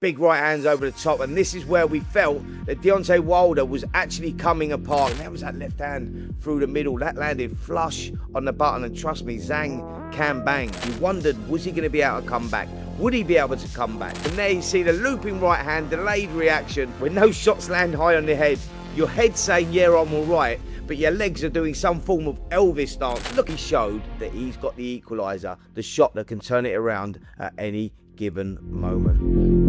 Big right hands over the top, and this is where we felt that Deontay Wilder was actually coming apart. And that was that left hand through the middle. That landed flush on the button, and trust me, Zhang can bang. You wondered, was he going to be able to come back? Would he be able to come back? And there you see the looping right hand, delayed reaction. When those shots land high on the head, your head's saying, yeah, I'm all right, but your legs are doing some form of Elvis dance. Look, he showed that he's got the equaliser, the shot that can turn it around at any given moment.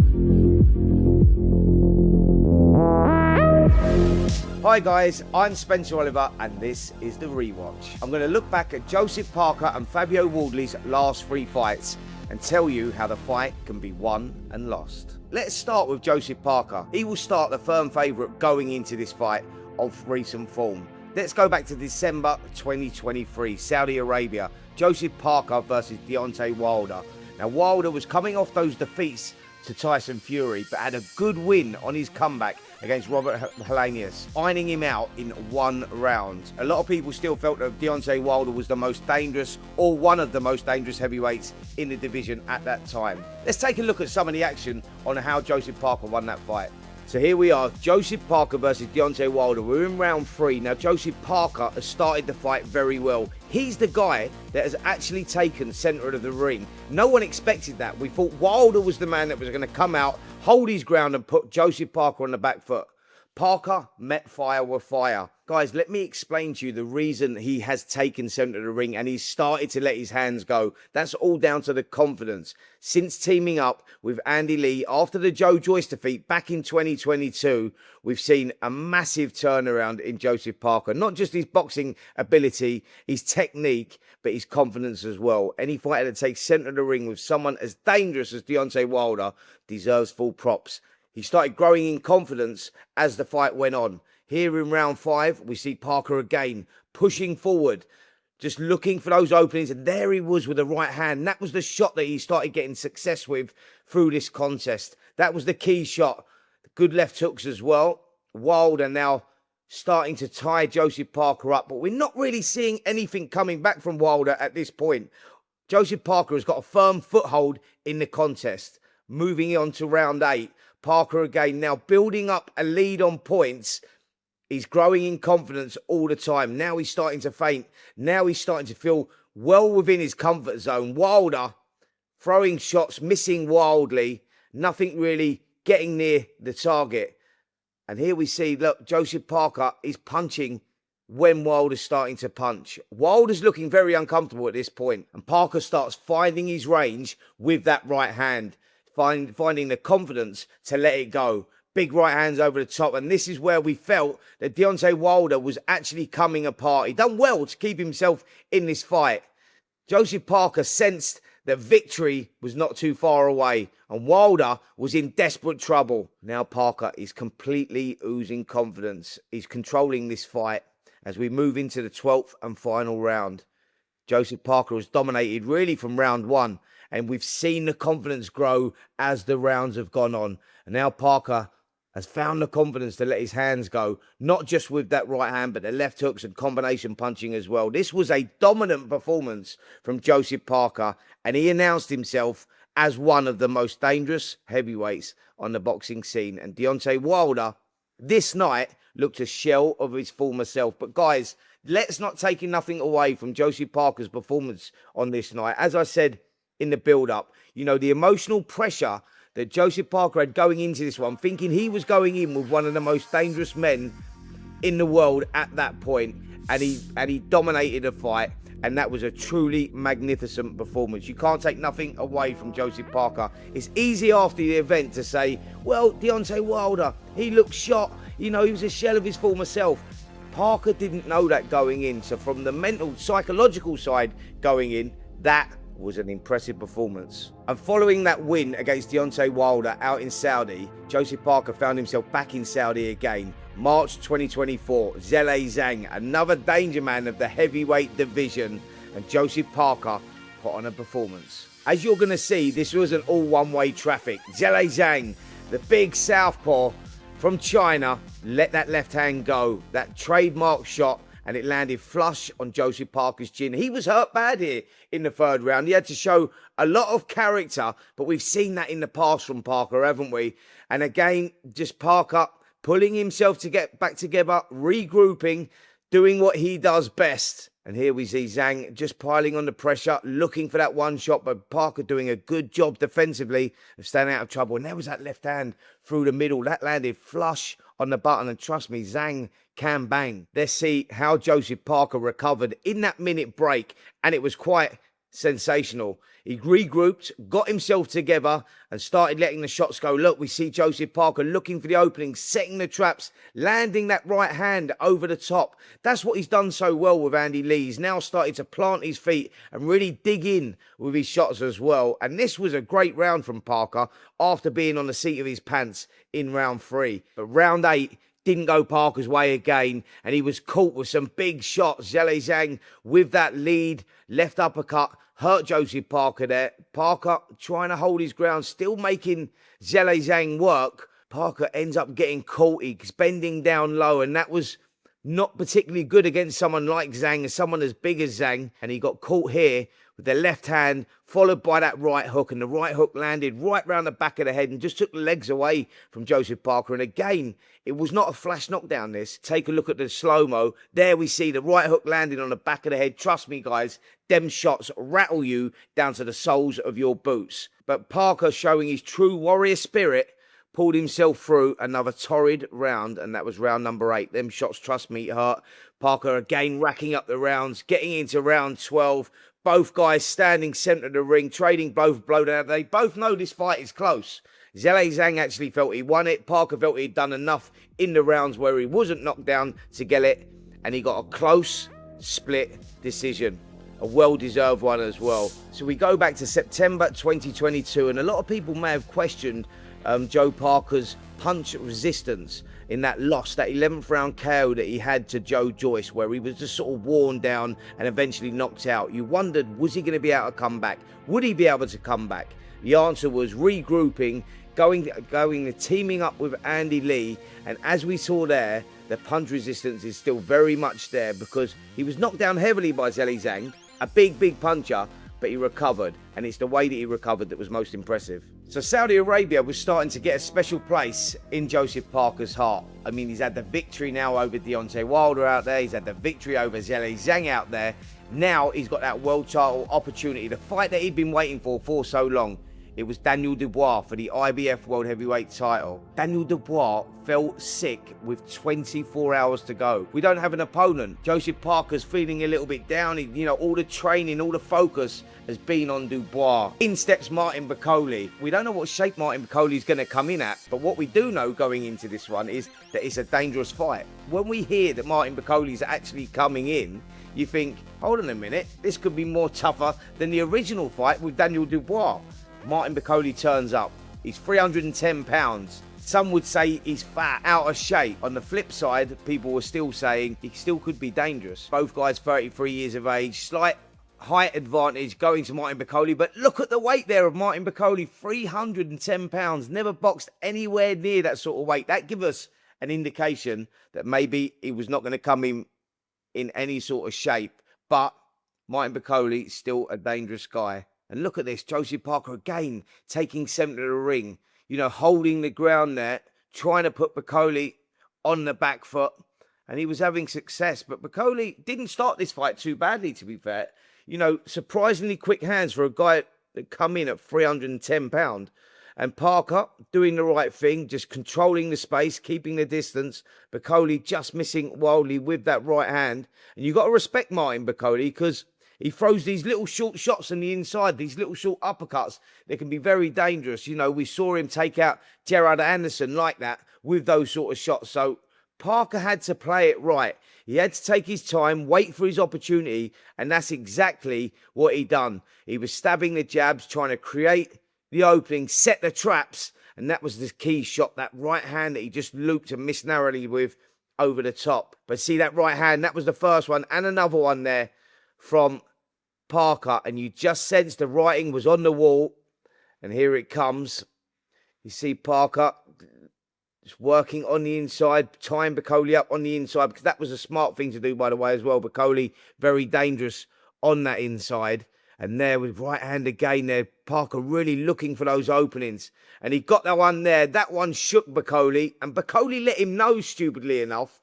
Hi guys, I'm Spencer Oliver and this is The Rewatch. I'm going to look back at Joseph Parker and Fabio Wardley's last 3 fights and tell you how the fight can be won and lost. Let's start with Joseph Parker. He will start the firm favourite going into this fight of recent form. Let's go back to December 2023, Saudi Arabia. Joseph Parker versus Deontay Wilder. Now Wilder was coming off those defeats to Tyson Fury, but had a good win on his comeback against Robert Helenius, ironing him out in 1 round. A lot of people still felt that Deontay Wilder was the most dangerous, or one of the most dangerous heavyweights in the division at that time. Let's take a look at some of the action on how Joseph Parker won that fight. So here we are, Joseph Parker versus Deontay Wilder. We're in round 3. Now, Joseph Parker has started the fight very well. He's the guy that has actually taken centre of the ring. No one expected that. We thought Wilder was the man that was going to come out, hold his ground and put Joseph Parker on the back foot. Parker met fire with fire. Guys, let me explain to you the reason he has taken centre of the ring and he's started to let his hands go. That's all down to the confidence. Since teaming up with Adeleye after the Joe Joyce defeat back in 2022, we've seen a massive turnaround in Joseph Parker. Not just his boxing ability, his technique, but his confidence as well. Any fighter that takes centre of the ring with someone as dangerous as Deontay Wilder deserves full props. He started growing in confidence as the fight went on. Here in round 5, we see Parker again pushing forward, just looking for those openings. And there he was with the right hand. That was the shot that he started getting success with through this contest. That was the key shot. Good left hooks as well. Wilder now starting to tie Joseph Parker up. But we're not really seeing anything coming back from Wilder at this point. Joseph Parker has got a firm foothold in the contest. Moving on to round 8. Parker again now building up a lead on points. He's growing in confidence all the time. Now he's starting to feint. Now he's starting to feel well within his comfort zone. Wilder throwing shots, missing wildly. Nothing really getting near the target. And here we see, look, Joseph Parker is punching when Wilder's starting to punch. Wilder's looking very uncomfortable at this point. And Parker starts finding his range with that right hand. Finding the confidence to let it go. Big right hands over the top. And this is where we felt that Deontay Wilder was actually coming apart. He done well to keep himself in this fight. Joseph Parker sensed that victory was not too far away. And Wilder was in desperate trouble. Now Parker is completely oozing confidence. He's controlling this fight as we move into the 12th and final round. Joseph Parker has dominated really from round 1. And we've seen the confidence grow as the rounds have gone on. And now Parker has found the confidence to let his hands go. Not just with that right hand, but the left hooks and combination punching as well. This was a dominant performance from Joseph Parker. And he announced himself as one of the most dangerous heavyweights on the boxing scene. And Deontay Wilder, this night, looked a shell of his former self. But guys, let's not take nothing away from Joseph Parker's performance on this night. As I said, in the build-up, you know, the emotional pressure that Joseph Parker had going into this one, thinking he was going in with one of the most dangerous men in the world at that point, and he dominated the fight, and that was a truly magnificent performance. You can't take nothing away from Joseph Parker. It's easy after the event to say, well, Deontay Wilder, he looked shot, you know, he was a shell of his former self. Parker didn't know that going in, so from the mental, psychological side going in, that was an impressive performance. And following that win against Deontay Wilder out in Saudi, Joseph Parker found himself back in Saudi again. March 2024, Zhang, another danger man of the heavyweight division, and Joseph Parker put on a performance. As you're going to see, this wasn't all one-way traffic. Zhang, the big southpaw from China, let that left hand go. That trademark shot and it landed flush on Joseph Parker's chin. He was hurt bad here in the third round. He had to show a lot of character, but we've seen that in the past from Parker, haven't we? And again, just Parker pulling himself to get back together, regrouping, doing what he does best. And here we see Zhang just piling on the pressure, looking for that one shot, but Parker doing a good job defensively of staying out of trouble. And there was that left hand through the middle. That landed flush on the button. And trust me, Zhang can bang. Let's see how Joseph Parker recovered in that minute break. And it was quite sensational. He regrouped, got himself together and started letting the shots go. Look, we see Joseph Parker looking for the opening, setting the traps, landing that right hand over the top. That's what he's done so well with Andy Lee. He's now started to plant his feet and really dig in with his shots as well. And this was a great round from Parker after being on the seat of his pants in round 3. But round 8 didn't go Parker's way again, and he was caught with some big shots. Zhang with that lead, left uppercut, hurt Joseph Parker there. Parker trying to hold his ground, still making Zhang work. Parker ends up getting caught. He's bending down low, and that was not particularly good against someone like Zhang, someone as big as Zhang. And he got caught here with the left hand, followed by that right hook. And the right hook landed right round the back of the head and just took the legs away from Joseph Parker. And again, it was not a flash knockdown, this. Take a look at the slow-mo. There we see the right hook landing on the back of the head. Trust me, guys, them shots rattle you down to the soles of your boots. But Parker, showing his true warrior spirit, pulled himself through another torrid round, and that was round number 8. Them shots, trust me, hurt. Parker again racking up the rounds, getting into round 12. Both guys standing centre of the ring, trading both blowdown. They both know this fight is close. Zhang actually felt he won it. Parker felt he'd done enough in the rounds where he wasn't knocked down to get it, and he got a close split decision. A well-deserved one as well. So we go back to September 2022, and a lot of people may have questioned Joe Parker's punch resistance in that loss, that 11th round KO that he had to Joe Joyce, where he was just sort of worn down and eventually knocked out. You wondered, was he going to be able to come back? Would he be able to come back? The answer was regrouping, teaming up with Andy Lee, and as we saw there, the punch resistance is still very much there because he was knocked down heavily by Zhang, a big puncher, but he recovered, and it's the way that he recovered that was most impressive. So Saudi Arabia was starting to get a special place in Joseph Parker's heart. I mean, he's had the victory now over Deontay Wilder out there. He's had the victory over Zhang out there. Now he's got that world title opportunity, the fight that he'd been waiting for so long. It was Daniel Dubois for the IBF World Heavyweight title. Daniel Dubois fell sick with 24 hours to go. We don't have an opponent. Joseph Parker's feeling a little bit down. All the training, all the focus has been on Dubois. In steps Martin Bakole. We don't know what shape Martin Bakole is going to come in at, but what we do know going into this one is that it's a dangerous fight. When we hear that Martin Bakole is actually coming in, you think, hold on a minute, this could be more tougher than the original fight with Daniel Dubois. Martin Bakole turns up. He's 310 pounds. Some would say he's fat, out of shape. On the flip side, people were still saying he still could be dangerous. Both guys 33 years of age, slight height advantage going to Martin Bakole. But look at the weight there of Martin Bakole, 310 pounds. Never boxed anywhere near that sort of weight. That gives us an indication that maybe he was not going to come in any sort of shape. But Martin Bakole is still a dangerous guy. And look at this, Joseph Parker again taking centre of the ring, holding the ground there, trying to put Bakole on the back foot. And he was having success. But Bakole didn't start this fight too badly, to be fair. Surprisingly quick hands for a guy that come in at 310 pounds. And Parker doing the right thing, just controlling the space, keeping the distance. Bakole just missing Wardley with that right hand. And you've got to respect Martin Bakole because he throws these little short shots on the inside, these little short uppercuts. They can be very dangerous. We saw him take out Gerard Anderson like that with those sort of shots. So Parker had to play it right. He had to take his time, wait for his opportunity, and that's exactly what he done. He was stabbing the jabs, trying to create the opening, set the traps, and that was the key shot, that right hand that he just looped and missed narrowly with over the top. But see that right hand, that was the first one, and another one there from Parker, and you just sense the writing was on the wall, and here it comes. You see Parker Just working on the inside, tying Bakole up on the inside, because that was a smart thing to do, by the way, as well. Bakole, very dangerous on that inside. And there with right hand again there, Parker really looking for those openings. And he got that one there. That one shook Bakole, and Bakole let him know, stupidly enough.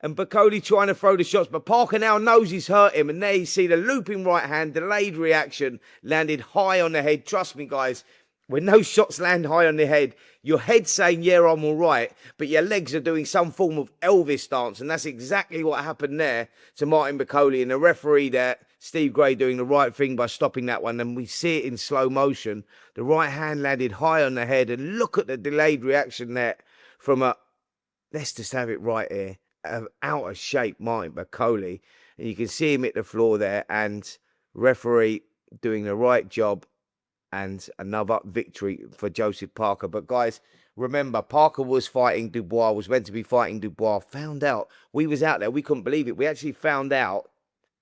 And Bakole trying to throw the shots, but Parker now knows he's hurt him. And there you see the looping right hand, delayed reaction, landed high on the head. Trust me, guys, when those shots land high on the head, your head's saying, yeah, I'm all right, but your legs are doing some form of Elvis dance. And that's exactly what happened there to Martin Bakole. And the referee there, Steve Gray, doing the right thing by stopping that one. And we see it in slow motion. The right hand landed high on the head. And look at the delayed reaction there from let's just have it right here, out of shape Martin Bakole. And you can see him hit the floor there. And referee doing the right job. And another victory for Joseph Parker. But guys, remember, Parker was fighting Dubois, was meant to be fighting Dubois. Found out, we was out there, we couldn't believe it. We actually found out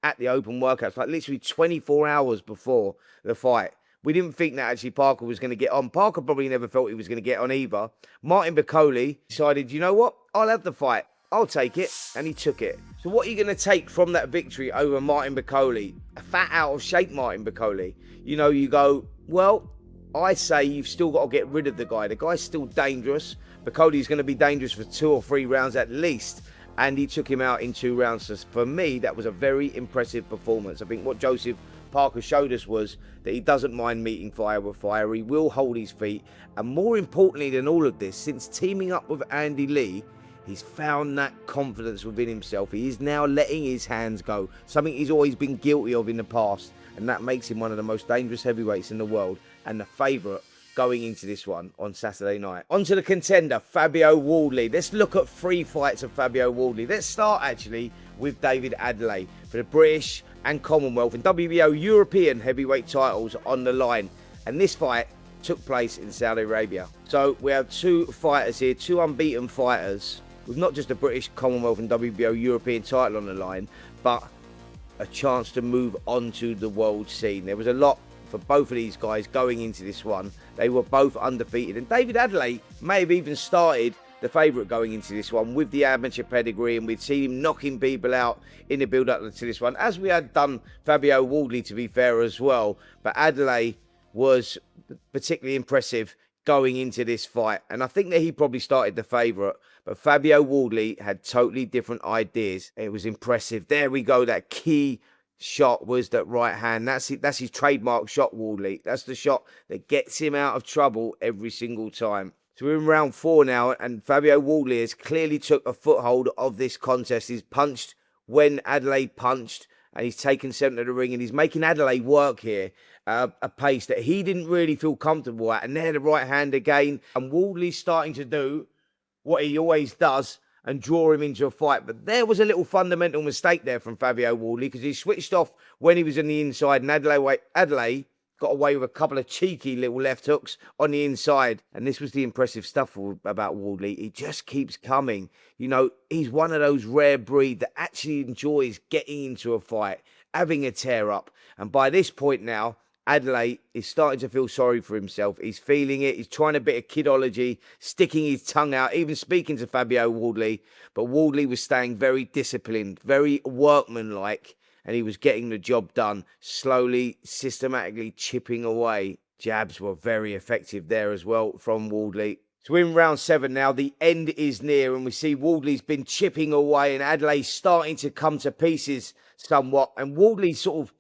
at the open workouts, like literally 24 hours before the fight. We didn't think that actually Parker was going to get on. Parker probably never felt he was going to get on either. Martin Bakole decided, you know what, I'll have the fight. I'll take it. And he took it. So what are you going to take from that victory over Martin Bakole? A fat, out of shape Martin Bakole. You know, you go, well, I say you've still got to get rid of the guy. The guy's still dangerous. Bakole's going to be dangerous for 2 or 3 rounds at least. And he took him out in 2 rounds. So for me, that was a very impressive performance. I think what Joseph Parker showed us was that he doesn't mind meeting fire with fire. He will hold his feet. And more importantly than all of this, since teaming up with Adeleye, he's found that confidence within himself. He is now letting his hands go. Something he's always been guilty of in the past. And that makes him one of the most dangerous heavyweights in the world. And the favourite going into this one on Saturday night. On to the contender, Fabio Wardley. Let's look at 3 fights of Fabio Wardley. Let's start actually with David Adeleye for the British and Commonwealth and WBO European heavyweight titles on the line. And this fight took place in Saudi Arabia. So we have 2 fighters here, 2 unbeaten fighters with not just the British, Commonwealth and WBO European title on the line, but a chance to move on to the world scene. There was a lot for both of these guys going into this one. They were both undefeated, and David Adeleye may have even started the favourite going into this one with the amateur pedigree, and we'd seen him knocking people out in the build-up to this one, as we had done Fabio Wardley, to be fair, as well. But Adeleye was particularly impressive going into this fight, and I think that he probably started the favourite. But Fabio Wardley had totally different ideas. It was impressive. There we go. That key shot was that right hand. That's his trademark shot, Wardley. That's the shot that gets him out of trouble every single time. So we're in round 4 now, and Fabio Wardley has clearly took a foothold of this contest. He's punched when Adeleye punched, and he's taken centre of the ring, and he's making Adeleye work here a pace that he didn't really feel comfortable at. And there the right hand again, and Wardley's starting to do what he always does and draw him into a fight. But there was a little fundamental mistake there from Fabio Wardley, because he switched off when he was on the inside, and Adeleye got away with a couple of cheeky little left hooks on the inside. And this was the impressive stuff about Wardley. He just keeps coming. You know, he's one of those rare breed that actually enjoys getting into a fight, having a tear up. And by this point now, Adeleye is starting to feel sorry for himself. He's feeling it. He's trying a bit of kidology, sticking his tongue out, even speaking to Fabio Wardley. But Wardley was staying very disciplined, very workmanlike, and he was getting the job done, slowly, systematically chipping away. Jabs were very effective there as well from Wardley. So we're in round 7 now. The end is near, and we see Wardley's been chipping away, and Adeleye starting to come to pieces somewhat. And Wardley sort of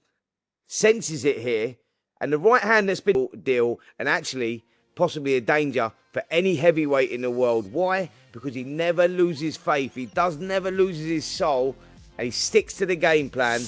senses it here. And the right hand that's been a deal, and actually possibly a danger for any heavyweight in the world. Why? Because he never loses faith. He never loses his soul. And he sticks to the game plan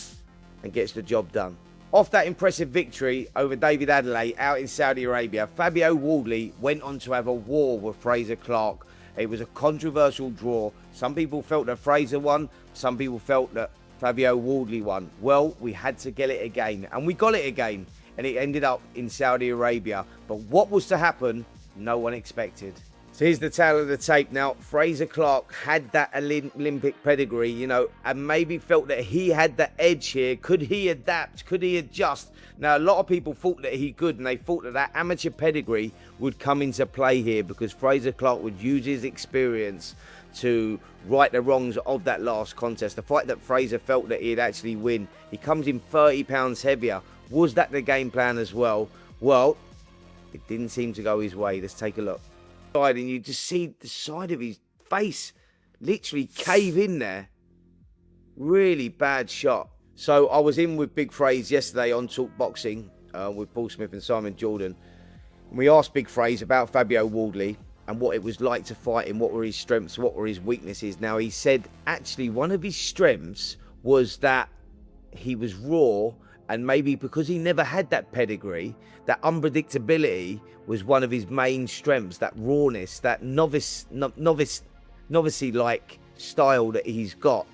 and gets the job done. Off that impressive victory over David Adeleye out in Saudi Arabia, Fabio Wardley went on to have a war with Clarke. It was a controversial draw. Some people felt that Fraser won. Some people felt that Fabio Wardley won. Well, we had to get it again. And we got it again. And it ended up in Saudi Arabia. But what was to happen, no one expected. So here's the tale of the tape now. Frazer Clarke had that Olympic pedigree, you know, and maybe felt that he had the edge here. Could he adapt? Could he adjust? Now, a lot of people thought that he could, and they thought that that amateur pedigree would come into play here because Frazer Clarke would use his experience to right the wrongs of that last contest. The fight that Frazer felt that he'd actually win. He comes in 30 pounds heavier. Was that the game plan as well? Well, it didn't seem to go his way. Let's take a look. And you just see the side of his face literally cave in there. Really bad shot. So I was in with Big Fraze yesterday on Talk Boxing with Paul Smith and Simon Jordan. And we asked Big Fraze about Fabio Wardley and what it was like to fight him, what were his strengths, what were his weaknesses. Now, he said actually one of his strengths was that he was raw, and maybe because he never had that pedigree, that unpredictability was one of his main strengths, that rawness, that novice-like style that he's got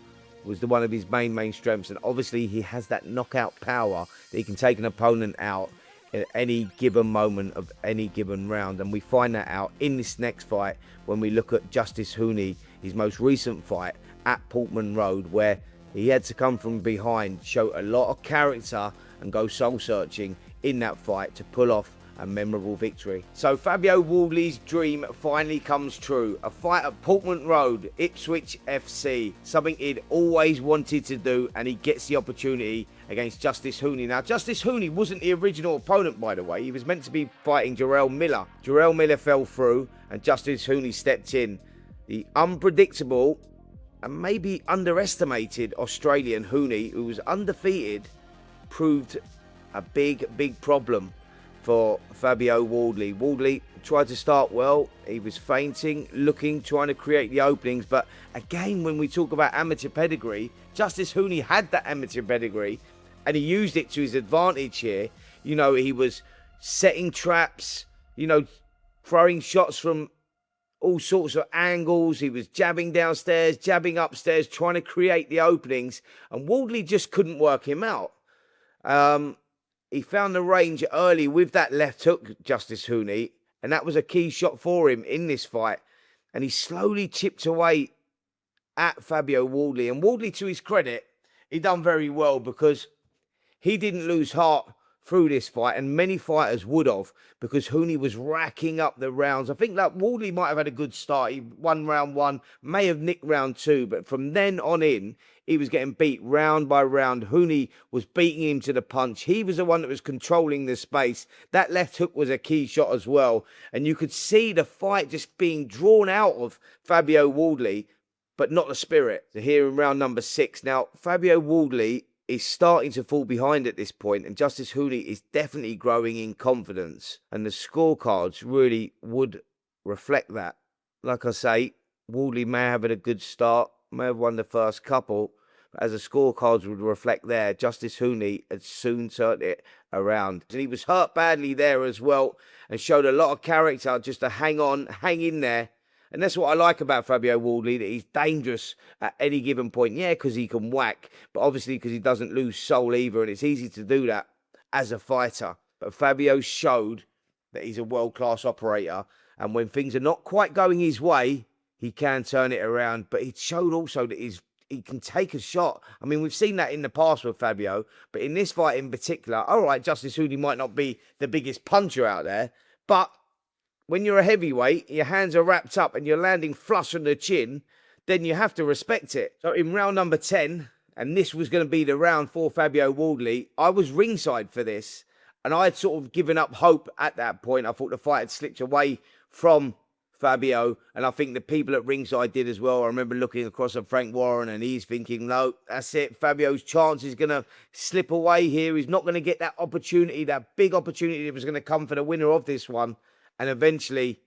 was one of his main strengths. And obviously he has that knockout power that he can take an opponent out at any given moment of any given round. And we find that out in this next fight when we look at Justice Hooney, his most recent fight at Portman Road, where he had to come from behind, show a lot of character and go soul searching in that fight to pull off a memorable victory. So Fabio Wardley's dream finally comes true. A fight at Portman Road, Ipswich FC. Something he'd always wanted to do, and he gets the opportunity against Justice Hooney. Now, Justice Hooney wasn't the original opponent, by the way. He was meant to be fighting Jarrell Miller. Jarrell Miller fell through, and Justice Hooney stepped in. The unpredictable and maybe underestimated Australian Hooney, who was undefeated, proved a big problem for Fabio Wardley. Wardley tried to start well. He was feinting, trying to create the openings. But again, when we talk about amateur pedigree, Justice Hooney had that amateur pedigree and he used it to his advantage here. You know, he was setting traps, you know, throwing shots from all sorts of angles. He was jabbing downstairs, jabbing upstairs, trying to create the openings. And Wardley just couldn't work him out. He found the range early with that left hook, Justice Hooney, and that was a key shot for him in this fight. And he slowly chipped away at Fabio Wardley. And Wardley, to his credit, he done very well because he didn't lose heart through this fight, and many fighters would have, because Hooney was racking up the rounds. I think that Wardley might have had a good start. He won round one, may have nicked round two, but from then on in, he was getting beat round by round. Hooney was beating him to the punch. He was the one that was controlling the space. That left hook was a key shot as well. And you could see the fight just being drawn out of Fabio Wardley, but not the spirit. So here in round number 6. Now, Fabio Wardley is starting to fall behind at this point, and Justice Hooney is definitely growing in confidence. And the scorecards really would reflect that. Like I say, Wardley may have had a good start, may have won the first couple, but as the scorecards would reflect there, Justice Hooney had soon turned it around. And he was hurt badly there as well, and showed a lot of character just to hang on, hang in there. And that's what I like about Fabio Wardley, that he's dangerous at any given point. Yeah, because he can whack, but obviously because he doesn't lose soul either, and it's easy to do that as a fighter. But Fabio showed that he's a world-class operator, and when things are not quite going his way, he can turn it around. But he showed also that he can take a shot. I mean, we've seen that in the past with Fabio, but in this fight in particular, all right, Justice Hooney might not be the biggest puncher out there, but when you're a heavyweight, your hands are wrapped up and you're landing flush on the chin, then you have to respect it. So in round number 10, and this was going to be the round for Fabio Wardley, I was ringside for this, and I had sort of given up hope at that point. I thought the fight had slipped away from Fabio, and I think the people at ringside did as well. I remember looking across at Frank Warren, and he's thinking, no, that's it. Fabio's chance is going to slip away here. He's not going to get that opportunity, that big opportunity that was going to come for the winner of this one. And eventually,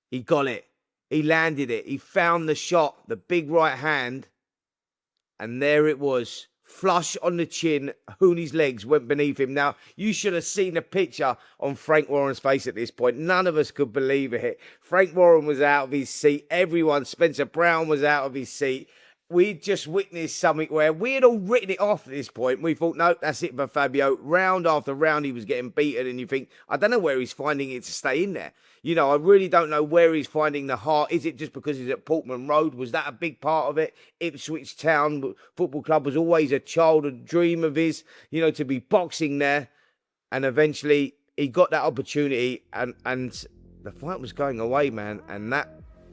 he got it. He landed it. He found the shot, the big right hand. And there it was. Flush on the chin. Hooney's legs went beneath him. Now, you should have seen the picture on Frank Warren's face at this point. None of us could believe it. Frank Warren was out of his seat. Everyone, Spencer Brown was out of his seat. we just witnessed something where we had all written it off at this point. We thought, no, that's it for Fabio. Round after round, he was getting beaten. And you think, I don't know where he's finding it to stay in there. You know, I really don't know where he's finding the heart. Is it just because he's at Portman Road? Was that a big part of it? Ipswich Town Football Club was always a childhood dream of his, you know, to be boxing there. And eventually he got that opportunity and the fight was going away, man. And that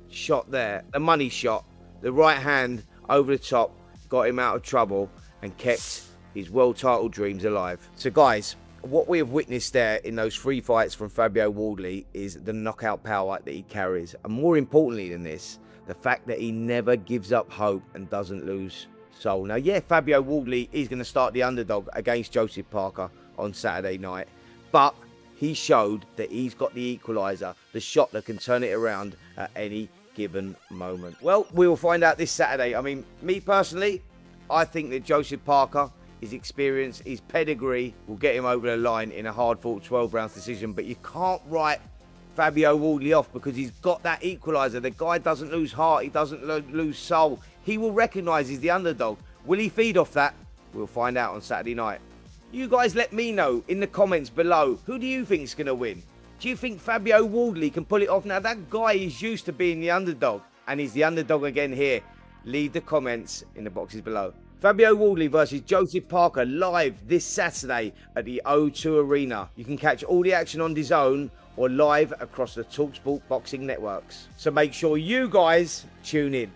shot there, the money shot, the right hand over the top, got him out of trouble and kept his world title dreams alive. So guys, what we have witnessed there in those 3 fights from Fabio Wardley is the knockout power that he carries. And more importantly than this, the fact that he never gives up hope and doesn't lose soul. Now, yeah, Fabio Wardley is going to start the underdog against Joseph Parker on Saturday night. But he showed that he's got the equaliser, the shot that can turn it around at any given moment. Well, we will find out this Saturday. I mean, me personally, I think that Joseph Parker, his experience, his pedigree will get him over the line in a hard-fought 12-round decision. But you can't write Fabio Wardley off because he's got that equaliser. The guy doesn't lose heart. He doesn't lose soul. He will recognise he's the underdog. Will he feed off that? We'll find out on Saturday night. You guys let me know in the comments below. Who do you think is going to win? Do you think Fabio Wardley can pull it off? Now, that guy is used to being the underdog, and he's the underdog again here. Leave the comments in the boxes below. Fabio Wardley versus Joseph Parker live this Saturday at the O2 Arena. You can catch all the action on DAZN or live across the talkSPORT boxing networks. So make sure you guys tune in.